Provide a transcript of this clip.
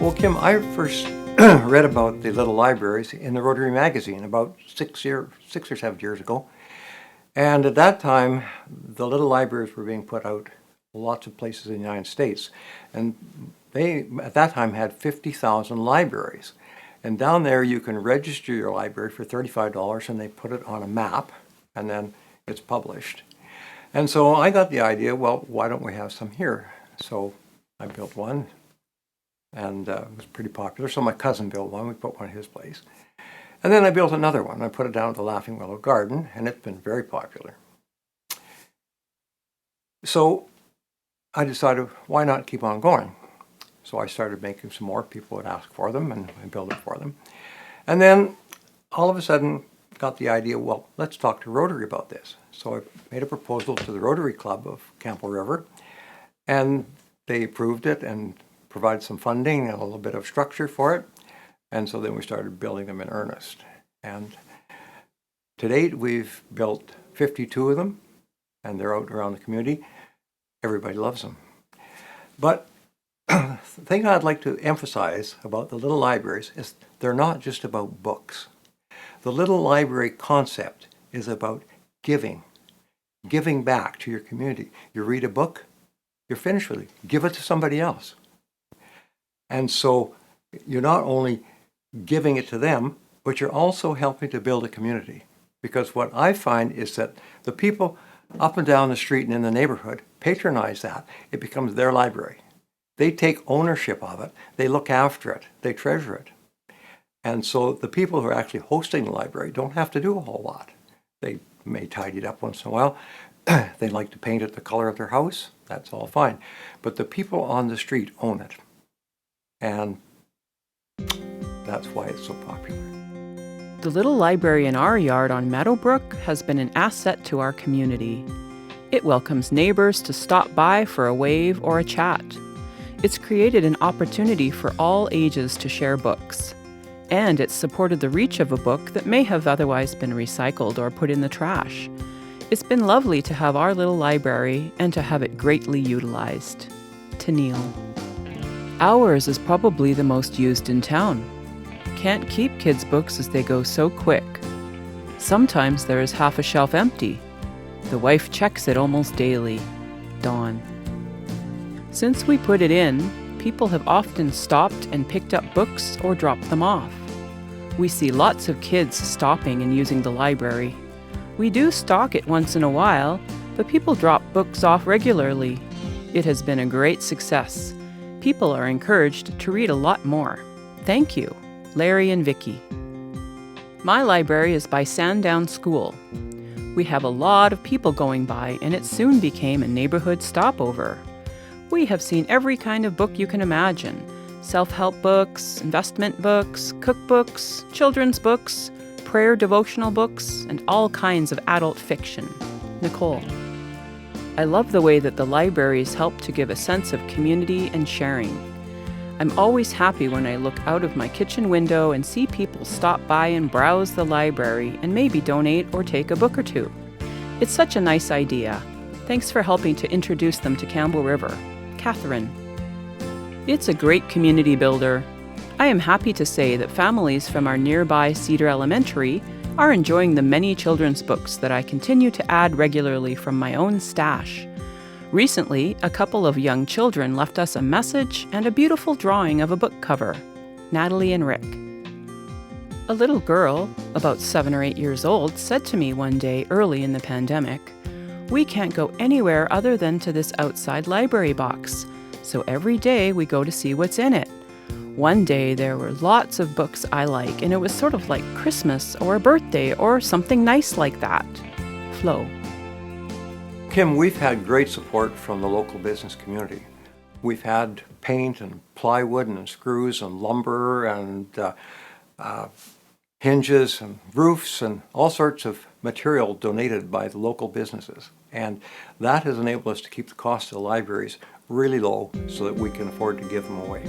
Well, Kim, I first read about the little libraries in the Rotary magazine about 6 or 7 years ago. And at that time, the little libraries were being put out lots of places in the United States. And they, at that time, had 50,000 libraries. And down there, you can register your library for $35 and they put it on a map and then it's published. And so I got the idea, well, why don't we have some here? So I built one and it was pretty popular. So my cousin built one, we put one at his place. And then I built another one. I put it down at the Laughing Willow Garden and it's been very popular. So I decided, why not keep on going? So I started making some more. People would ask for them and I built it for them. And then all of a sudden got the idea, well, let's talk to Rotary about this. So I made a proposal to the Rotary Club of Campbell River and they approved it and provided some funding and a little bit of structure for it. And so then we started building them in earnest. And to date, we've built 52 of them and they're out around the community. Everybody loves them. But the thing I'd like to emphasize about the little libraries is they're not just about books. The little library concept is about giving back to your community. You read a book, you're finished with it. Give it to somebody else. And so you're not only giving it to them, but you're also helping to build a community. Because what I find is that the people up and down the street and in the neighborhood patronize that. It becomes their library. They take ownership of it. They look after it. They treasure it. And so the people who are actually hosting the library don't have to do a whole lot. They may tidy it up once in a while. They like to paint it the color of their house. That's all fine. But the people on the street own it. And that's why it's so popular. The little library in our yard on Meadowbrook has been an asset to our community. It welcomes neighbors to stop by for a wave or a chat. It's created an opportunity for all ages to share books. And it's supported the reach of a book that may have otherwise been recycled or put in the trash. It's been lovely to have our little library and to have it greatly utilized. To Neil. Ours is probably the most used in town. Can't keep kids' books as they go so quick. Sometimes there is half a shelf empty. The wife checks it almost daily. Dawn. Since we put it in, people have often stopped and picked up books or dropped them off. We see lots of kids stopping and using the library. We do stock it once in a while, but people drop books off regularly. It has been a great success. People are encouraged to read a lot more. Thank you, Larry and Vicky. My library is by Sandown School. We have a lot of people going by, and it soon became a neighborhood stopover. We have seen every kind of book you can imagine. Self-help books, investment books, cookbooks, children's books, prayer devotional books, and all kinds of adult fiction. Nicole. I love the way that the libraries help to give a sense of community and sharing. I'm always happy when I look out of my kitchen window and see people stop by and browse the library and maybe donate or take a book or two. It's such a nice idea. Thanks for helping to introduce them to Campbell River. Catherine. It's a great community builder. I am happy to say that families from our nearby Cedar Elementary are enjoying the many children's books that I continue to add regularly from my own stash. Recently, a couple of young children left us a message and a beautiful drawing of a book cover. Natalie and Rick. A little girl, about 7 or 8 years old, said to me one day early in the pandemic, "We can't go anywhere other than to this outside library box, so every day we go to see what's in it. One day there were lots of books I like, and it was sort of like Christmas or a birthday or something nice like that." Flo. Kim, we've had great support from the local business community. We've had paint and plywood and screws and lumber and hinges and roofs and all sorts of material donated by the local businesses. And that has enabled us to keep the cost of the libraries really low so that we can afford to give them away.